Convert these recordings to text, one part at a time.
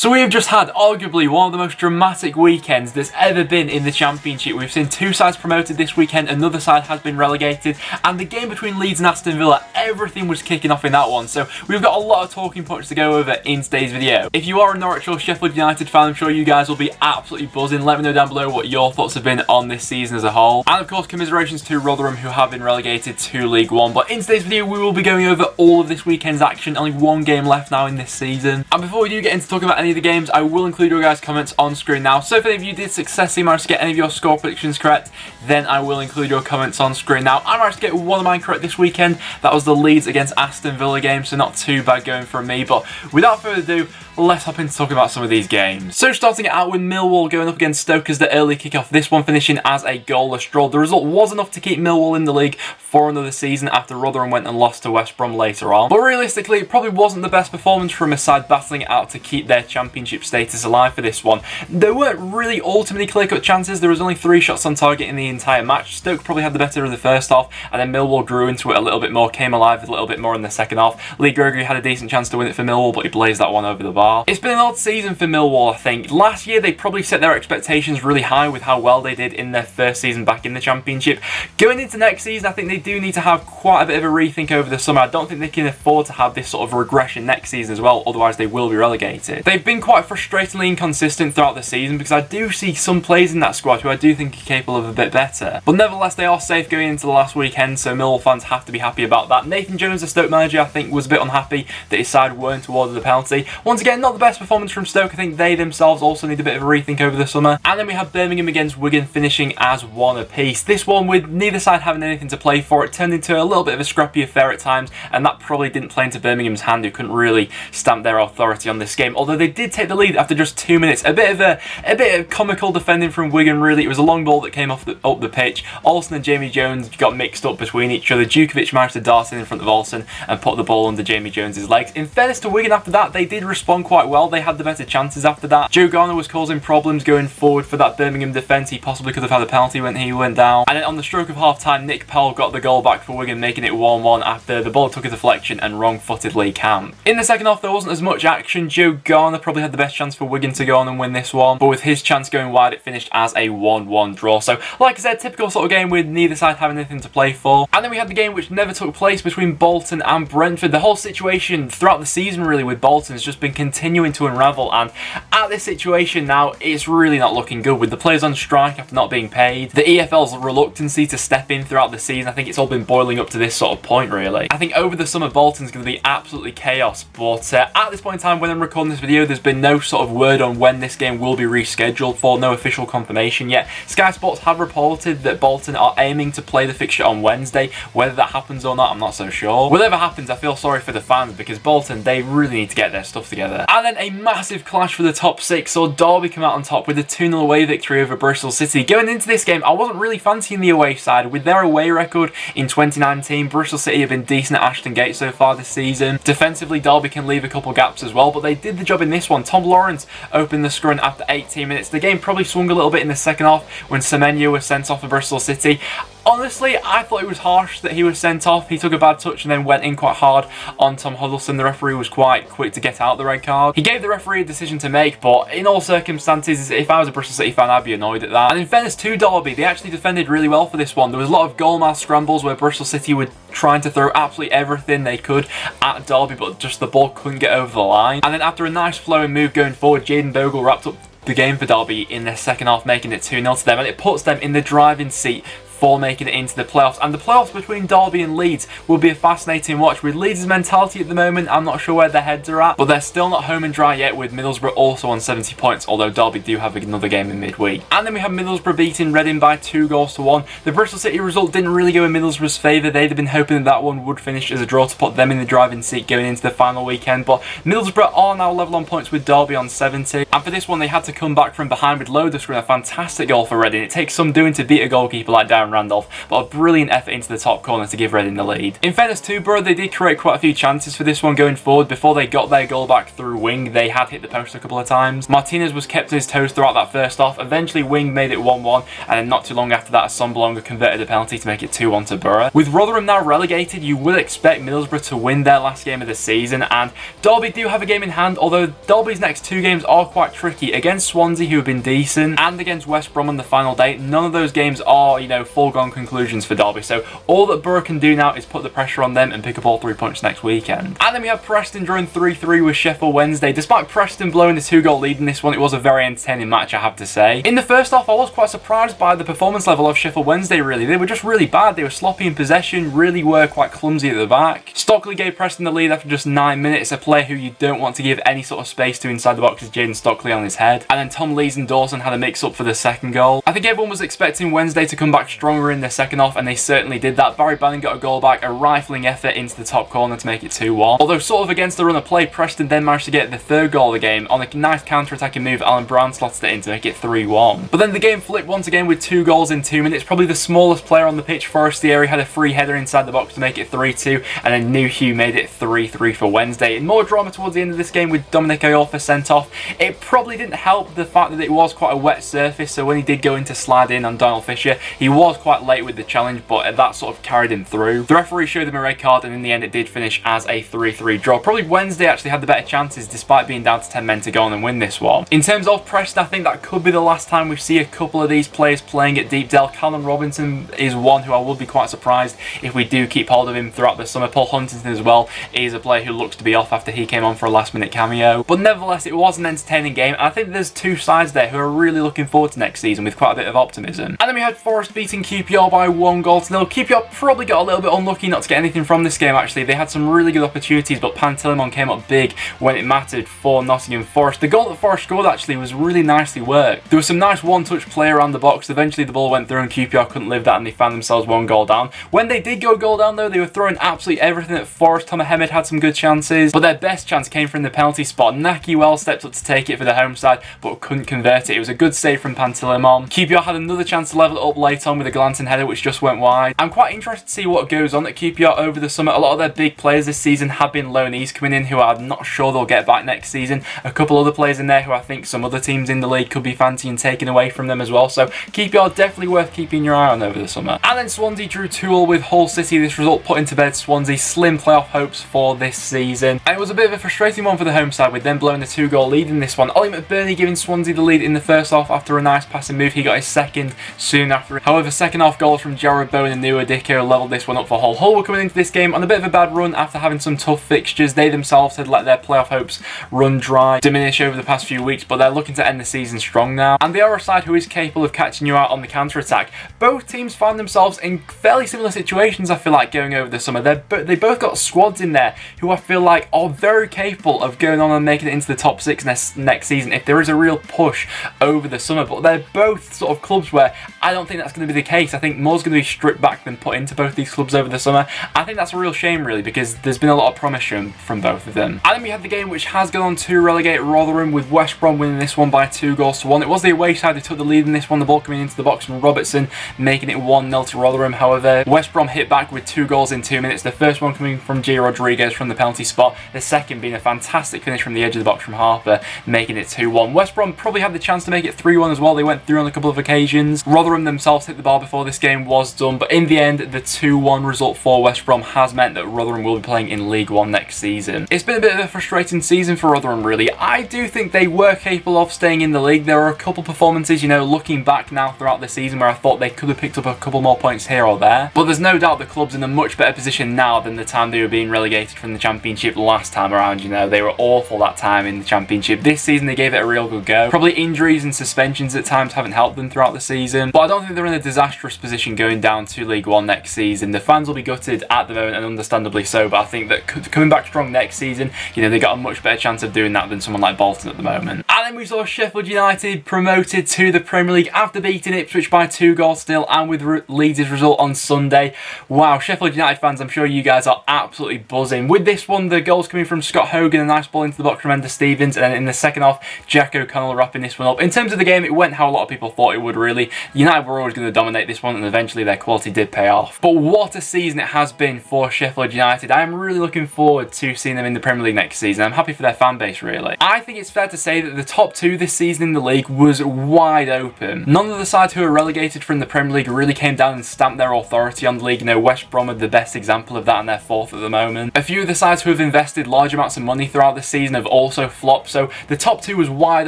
So we have just had arguably one of the most dramatic weekends there's ever been in the Championship. We've seen two sides promoted this weekend, another side has been relegated, and the game between Leeds and Aston Villa, everything was kicking off in that one. So we've got a lot of talking points to go over in today's video. If you are a Norwich or Sheff Utd fan, I'm sure you guys will be absolutely buzzing. Let me know down below what your thoughts have been on this season as a whole. And of course, commiserations to Rotherham, who have been relegated to League One. But in today's video, we will be going over all of this weekend's action. Only one game left now in this season. And before we do get into talking about any of the games, I will include your guys' comments on screen now. So if any of you did successfully manage to get any of your score predictions correct, then I will include your comments on screen. Now, I managed to get one of mine correct this weekend. That was the Leeds against Aston Villa game, so not too bad going from me. But without further ado, let's hop into talking about some of these games. So starting it out with Millwall going up against Stoke as the early kickoff, this one finishing as a goalless draw. The result was enough to keep Millwall in the league for another season after Rotherham went and lost to West Brom later on. But realistically, it probably wasn't the best performance from a side battling it out to keep their Championship status alive for this one. There weren't really ultimately clear-cut chances. There was only 3 shots on target in the entire match. Stoke probably had the better of the first half, and then Millwall grew into it a little bit more, came alive a little bit more in the second half. Lee Gregory had a decent chance to win it for Millwall, but he blazed that one over the bar. It's been an odd season for Millwall, I think. Last year, they probably set their expectations really high with how well they did in their first season back in the Championship. Going into next season, I think they do need to have quite a bit of a rethink over the summer. I don't think they can afford to have this sort of regression next season as well, otherwise they will be relegated. They've been quite frustratingly inconsistent throughout the season because I do see some players in that squad who I do think are capable of a bit better. But nevertheless, they are safe going into the last weekend, so Millwall fans have to be happy about that. Nathan Jones, the Stoke manager, I think was a bit unhappy that his side weren't awarded the penalty. Once again, not the best performance from Stoke. I think they themselves also need a bit of a rethink over the summer. And then we have Birmingham against Wigan finishing as 1 apiece. This one, with neither side having anything to play for, it turned into a little bit of a scrappy affair at times, and that probably didn't play into Birmingham's hand, who couldn't really stamp their authority on this game. Although they did take the lead after just 2 minutes. A bit of comical defending from Wigan, really. It was a long ball that came off up the pitch. Olsen and Jamie Jones got mixed up between each other. Djukovic managed to dart in front of Olsen and put the ball under Jamie Jones's legs. In fairness to Wigan, after that, they did respond quite well. They had the better chances after that. Joe Garner was causing problems going forward for that Birmingham defence. He possibly could have had a penalty when he went down. And then on the stroke of half-time, Nick Powell got the goal back for Wigan, making it 1-1 after the ball took a deflection and wrong-footed Lee Camp. In the second half, there wasn't as much action. Joe Garner probably had the best chance for Wigan to go on and win this one, but with his chance going wide, it finished as a 1-1 draw. So, like I said, typical sort of game with neither side having anything to play for. And then we had the game which never took place between Bolton and Brentford. The whole situation throughout the season, really, with Bolton has just been continuing to unravel, and at this situation now, it's really not looking good with the players on strike after not being paid. The EFL's reluctancy to step in throughout the season, I think it's all been boiling up to this sort of point, really. I think over the summer, Bolton's going to be absolutely chaos, but at this point in time, when I'm recording this video, there's been no sort of word on when this game will be rescheduled for, no official confirmation yet. Sky Sports have reported that Bolton are aiming to play the fixture on Wednesday. Whether that happens or not, I'm not so sure. Whatever happens, I feel sorry for the fans because Bolton, they really need to get their stuff together. And then a massive clash for the top 6, saw Derby come out on top with a 2-0 away victory over Bristol City. Going into this game, I wasn't really fancying the away side. With their away record in 2019, Bristol City have been decent at Ashton Gate so far this season. Defensively, Derby can leave a couple gaps as well, but they did the job in this one. Tom Lawrence opened the scrun after 18 minutes. The game probably swung a little bit in the second half when Semenyo was sent off for Bristol City. Honestly, I thought it was harsh that he was sent off. He took a bad touch and then went in quite hard on Tom Huddleston. The referee was quite quick to get out the red card. He gave the referee a decision to make, but in all circumstances, if I was a Bristol City fan, I'd be annoyed at that. And in fairness to Derby, they actually defended really well for this one. There was a lot of goal mouth scrambles where Bristol City were trying to throw absolutely everything they could at Derby, but just the ball couldn't get over the line. And then after a nice flowing move going forward, Jayden Bogle wrapped up the game for Derby in their second half, making it 2-0 to them, and it puts them in the driving seat for making it into the playoffs. And the playoffs between Derby and Leeds will be a fascinating watch. With Leeds' mentality at the moment, I'm not sure where their heads are at, but they're still not home and dry yet, with Middlesbrough also on 70 points, although Derby do have another game in midweek. And then we have Middlesbrough beating Reading by 2-1. The Bristol City result didn't really go in Middlesbrough's favour. They'd have been hoping that that one would finish as a draw to put them in the driving seat going into the final weekend, but Middlesbrough are now level on points with Derby on 70. And for this one, they had to come back from behind with Loderskrin, a fantastic goal for Reading. It takes some doing to beat a goalkeeper like Darren Randolph, but a brilliant effort into the top corner to give Reading the lead. In fairness to Borough, they did create quite a few chances for this one going forward. Before they got their goal back through Wing, they had hit the post a couple of times. Martinez was kept to his toes throughout that first half. Eventually Wing made it 1-1, and then not too long after that, Assombalonga converted a penalty to make it 2-1 to Borough. With Rotherham now relegated, you will expect Middlesbrough to win their last game of the season, and Derby do have a game in hand, although Derby's next two games are quite tricky. Against Swansea, who have been decent, and against West Brom on the final day. None of those games are, you know, foregone conclusions for Derby, so all that Borough can do now is put the pressure on them and pick up all 3 points next weekend. And then we have Preston drawing 3-3 with Sheff Wednesday. Despite Preston blowing the 2-goal lead in this one, it was a very entertaining match, I have to say. In the first half, I was quite surprised by the performance level of Sheff Wednesday, really. They were just really bad. They were sloppy in possession, really were quite clumsy at the back. Stockley gave Preston the lead after just 9 minutes, a player who you don't want to give any sort of space to inside the box is Jaden Stockley on his head. And then Tom Lees and Dawson had a mix-up for the second goal. I think everyone was expecting Wednesday to come back stronger in the second half, and they certainly did that. Barry Bannon got a goal back, a rifling effort into the top corner to make it 2-1. Although sort of against the run of play, Preston then managed to get the third goal of the game. On a nice counter-attacking move, Alan Brown slotted it in to make it 3-1. But then the game flipped once again with 2 goals in 2 minutes. Probably the smallest player on the pitch, Forestieri, had a free header inside the box to make it 3-2, and then Nuhue made it 3-3 for Wednesday. And more drama towards the end of this game with Dominic Iorfa sent off. It probably didn't help the fact that it was quite a wet surface, so when he did go in to slide in on Donald Fisher, he was quite late with the challenge, but that sort of carried him through. The referee showed him a red card, and in the end it did finish as a 3-3 draw. Probably Wednesday actually had the better chances despite being down to 10 men to go on and win this one. In terms of Preston, I think that could be the last time we see a couple of these players playing at Deepdale. Callum Robinson is one who I would be quite surprised if we do keep hold of him throughout the summer. Paul Huntington as well is a player who looks to be off after he came on for a last minute cameo. But nevertheless, it was an entertaining game, and I think there's two sides there who are really looking forward to next season with quite a bit of optimism. And then we had Forest beating QPR by 1-0. QPR probably got a little bit unlucky not to get anything from this game actually. They had some really good opportunities, but Pantilimon came up big when it mattered for Nottingham Forest. The goal that Forest scored actually was really nicely worked. There was some nice one-touch play around the box. Eventually the ball went through and QPR couldn't live that, and they found themselves 1 goal down. When they did go goal down though, they were throwing absolutely everything at Forest. Tom Ahmed had some good chances, but their best chance came from the penalty spot. Naki well stepped up to take it for the home side, but couldn't convert it. It was a good save from Pantilimon. QPR had another chance to level it up late on with a glancing header which just went wide. I'm quite interested to see what goes on at QPR over the summer. A lot of their big players this season have been loanees coming in who I'm not sure they'll get back next season. A couple other players in there who I think some other teams in the league could be fancying taking away from them as well. So QPR definitely worth keeping your eye on over the summer. And then Swansea drew 2-2 with Hull City. This result put into bed Swansea's slim playoff hopes for this season. And it was a bit of a frustrating one for the home side with them blowing the 2-goal lead in this one. Ollie McBurney giving Swansea the lead in the first half after a nice passing move. He got his second soon after. However, second half goals from Jared Bowen and Nua Dicko levelled this one up for Hull. Hull were coming into this game on a bit of a bad run after having some tough fixtures. They themselves had let their playoff hopes run dry, diminish over the past few weeks, but they're looking to end the season strong now. And they are a side who is capable of catching you out on the counter-attack. Both teams find themselves in fairly similar situations, I feel like, going over the summer. They both got squads in there who I feel like are very capable of going on and making it into the top 6 next season if there is a real push over the summer. But they're both sort of clubs where I don't think that's going to be the case. I think more's going to be stripped back than put into both these clubs over the summer. I think that's a real shame, really, because there's been a lot of promise from both of them. And then we had the game which has gone on to relegate Rotherham, with West Brom winning this one by 2-1. It was the away side who took the lead in this one, the ball coming into the box from Robertson, making it 1-0 to Rotherham. However, West Brom hit back with 2 goals in 2 minutes. The first one coming from G. Rodriguez from the penalty spot, the second being a fantastic finish from the edge of the box from Harper, making it 2-1. West Brom probably had the chance to make it 3-1 as well. They went through on a couple of occasions. Rotherham themselves hit the bar before this game was done, but in the end, the 2-1 result for West Brom has meant that Rotherham will be playing in League One next season. It's been a bit of a frustrating season for Rotherham, really. I do think they were capable of staying in the league. There are a couple performances, you know, looking back now throughout the season where I thought they could have picked up a couple more points here or there. But there's no doubt the club's in a much better position now than the time they were being relegated from the Championship last time around. You know, they were awful that time in the Championship. This season they gave it a real good go. Probably injuries and suspensions at times haven't helped them throughout the season, but I don't think they're in a disastrous position going down to League One next season. The fans will be gutted at the moment, and understandably so, but I think that coming back strong next season, you know, they got a much better chance of doing that than someone like Bolton at the moment. And then we saw Sheffield United promoted to the Premier League after beating Ipswich by 2 still, and with Leeds' result on Sunday. Wow, Sheffield United fans, I'm sure you guys are absolutely buzzing. With this one, the goals coming from Scott Hogan, a nice ball into the box from Ender Stevens, and then in the second half, Jack O'Connell wrapping this one up. In terms of the game, it went how a lot of people thought it would, really. United were always going to dominate dominate this one, and eventually their quality did pay off. But what a season it has been for Sheffield United. I am really looking forward to seeing them in the Premier League next season. I'm happy for their fan base, really. I think it's fair to say that the top two this season in the league was wide open. None of the sides who were relegated from the Premier League really came down and stamped their authority on the league. You know, West Brom are the best example of that, and they're fourth at the moment. A few of the sides who have invested large amounts of money throughout the season have also flopped, so the top two was wide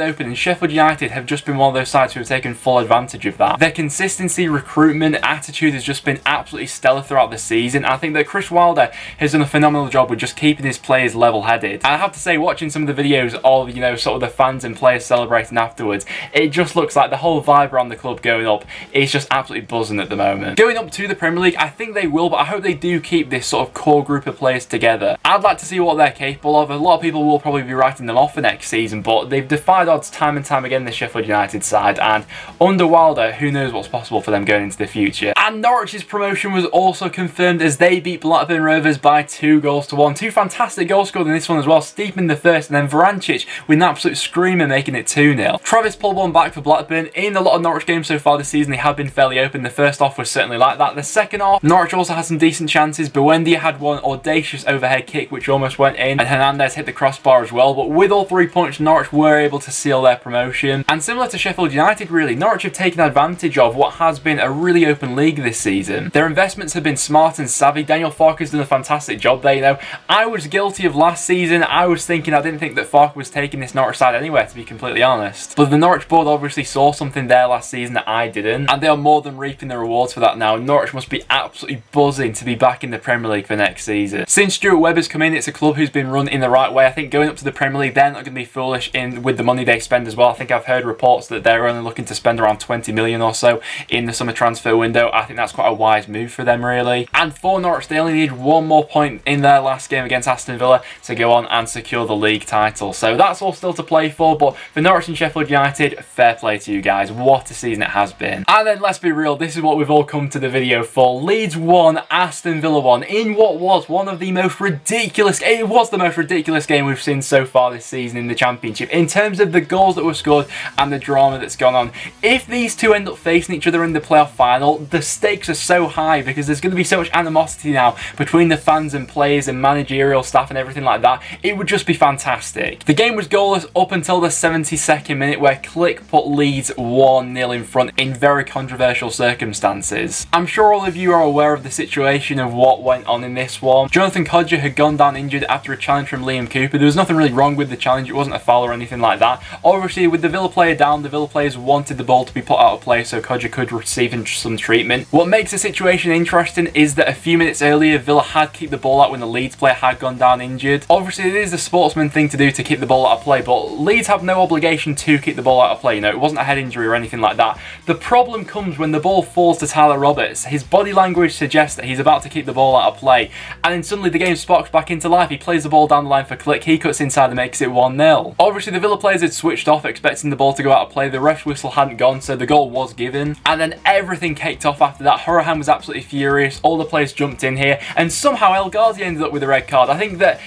open, and Sheffield United have just been one of those sides who have taken full advantage of that. Their consistency, recruitment, attitude has just been absolutely stellar throughout the season. I think that Chris Wilder has done a phenomenal job with just keeping his players level-headed. And I have to say, watching some of the videos of, you know, sort of the fans and players celebrating afterwards, it just looks like the whole vibe around the club going up is just absolutely buzzing at the moment. Going up to the Premier League, I think they will, but I hope they do keep this sort of core group of players together. I'd like to see what they're capable of. A lot of people will probably be writing them off for next season, but they've defied odds time and time again, this Sheffield United side, and under Wilder, who knows what's possible for them going into the future. And Norwich's promotion was also confirmed as they beat Blackburn Rovers by 2-1. Two fantastic goals scored in this one as well. Steepman the first, and then Vrancic with an absolute screamer making it 2-0. Travis pulled one back for Blackburn. In a lot of Norwich games so far this season, they have been fairly open. The first half was certainly like that. The second half, Norwich also had some decent chances. Buendia had one audacious overhead kick which almost went in, and Hernandez hit the crossbar as well. But with all 3 points, Norwich were able to seal their promotion. And similar to Sheffield United, really, Norwich have taken advantage of what has been a really open league this season. Their investments have been smart and savvy. Daniel Farke's done a fantastic job there. You know, I was guilty of last season. I didn't think that Farke was taking this Norwich side anywhere, to be completely honest. But the Norwich board obviously saw something there last season that I didn't, and they are more than reaping the rewards for that now. Norwich must be absolutely buzzing to be back in the Premier League for next season. Since Stuart Webber's come in, it's a club who's been run in the right way. I think going up to the Premier League, they're not going to be foolish with the money they spend as well. I think I've heard reports that they're only looking to spend around 20 million or so in the summer transfer window. I think that's quite a wise move for them, really. And for Norwich, they only need one more point in their last game against Aston Villa to go on and secure the league title. So that's all still to play for, but for Norwich and Sheffield United, fair play to you guys. What a season it has been. And then let's be real, this is what we've all come to the video for. Leeds won, Aston Villa won in what was one of the most ridiculous, it was the most ridiculous game we've seen so far this season in the Championship in terms of the goals that were scored and the drama that's gone on. If these two end up facing each other in the playoff final, the stakes are so high because there's going to be so much animosity now between the fans and players and managerial staff and everything like that. It would just be fantastic. The game was goalless up until the 72nd minute where Click put Leeds 1-0 in front in very controversial circumstances. I'm sure all of you are aware of the situation of what went on in this one. Jonathan Kodjia had gone down injured after a challenge from Liam Cooper. There was nothing really wrong with the challenge. It wasn't a foul or anything like that. Obviously, with the Villa player down, the Villa players wanted the ball to be put out of play so Kodjia could receive some treatment. What makes the situation interesting is that a few minutes earlier, Villa had kicked the ball out when the Leeds player had gone down injured. Obviously, it is the sportsman thing to do to keep the ball out of play, but Leeds have no obligation to keep the ball out of play. You know, it wasn't a head injury or anything like that. The problem comes when the ball falls to Tyler Roberts. His body language suggests that he's about to keep the ball out of play, and then suddenly the game sparks back into life. He plays the ball down the line for Click. He cuts inside and makes it 1-0. Obviously, the Villa players had switched off, expecting the ball to go out of play. The ref's whistle hadn't gone, so the goal was given. And then everything kicked off after that. Rotherham was absolutely furious. All the players jumped in here, and somehow El Ghazi ended up with a red card. I think that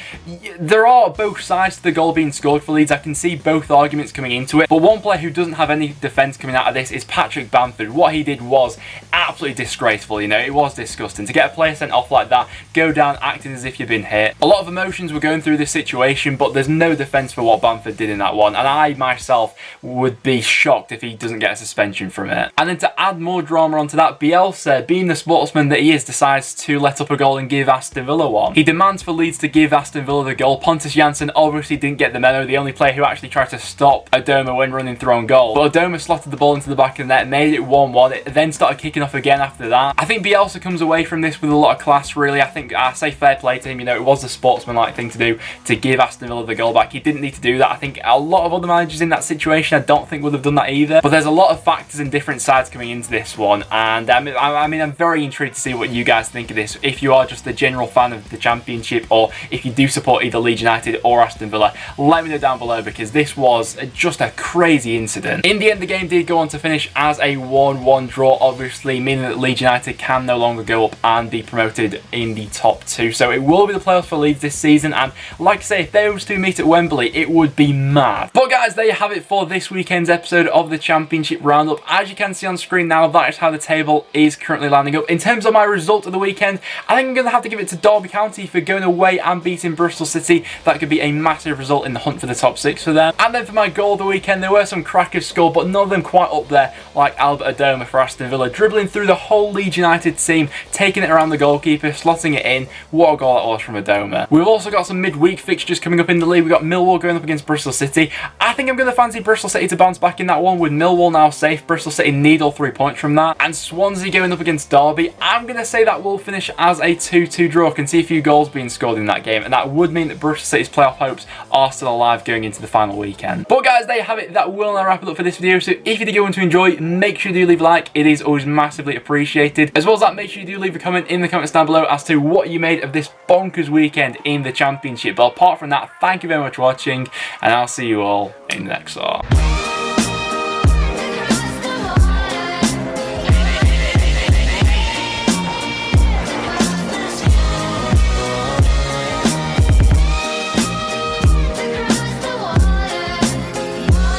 there are both sides to the goal being scored for Leeds. I can see both arguments coming into it, but one player who doesn't have any defence coming out of this is Patrick Bamford. What he did was absolutely disgraceful. You know, it was disgusting to get a player sent off like that, go down acting as if you've been hit. A lot of emotions were going through this situation, but there's no defence for what Bamford did in that one, and I myself would be shocked if he doesn't get a suspension from it. And then to add more drama onto that, Bielsa, being the sportsman that he is, decides to let up a goal and give Aston Villa one. He demands for Leeds to give Aston Villa the goal. Pontus Jansson obviously didn't get the memo, the only player who actually tried to stop Adoma when running through on goal. But Adoma slotted the ball into the back of the net, made it 1-1. It then started kicking off again after that. I think Bielsa comes away from this with a lot of class, really. I think I say fair play to him. You know, it was the sportsman-like thing to do to give Aston Villa the goal back. He didn't need to do that. I think a lot of other managers in that situation, I don't think would have done that either. But there's a lot of factors and different sides coming into this one, and I mean, I'm very intrigued to see what you guys think of this. If you are just a general fan of the Championship, or if you do support either Leeds United or Aston Villa, let me know down below, because this was just a crazy incident. In the end, the game did go on to finish as a 1-1 draw, obviously meaning that Leeds United can no longer go up and be promoted in the top two. So it will be the playoffs for Leeds this season, and like I say, if those two meet at Wembley, it would be mad. But guys, there you have it for this weekend's episode of the Championship Roundup. As you can see on screen now, that is how the table is currently lining up. In terms of my result of the weekend, I think I'm going to have to give it to Derby County for going away and beating Bristol City. That could be a massive result in the hunt for the top 6 for them. And then for my goal of the weekend, there were some crackers scored, but none of them quite up there, like Albert Adoma for Aston Villa, dribbling through the whole Leeds United team, taking it around the goalkeeper, slotting it in. What a goal that was from Adoma. We've also got some midweek fixtures coming up in the league. We've got Millwall going up against Bristol City. I think I'm going to fancy Bristol City to bounce back in that one, with Millwall now safe. Bristol City need all 3 points from that. And Swansea going up against Derby. I'm going to say that will finish as a 2-2 draw. I can see a few goals being scored in that game, and that would mean that Bristol City's playoff hopes are still alive going into the final weekend. But guys, there you have it. That will now wrap it up for this video. So if you did go on to enjoy, make sure you do leave a like. It is always massively appreciated. As well as that, make sure you do leave a comment in the comments down below as to what you made of this bonkers weekend in the Championship. But apart from that, thank you very much for watching, and I'll see you all in the next one.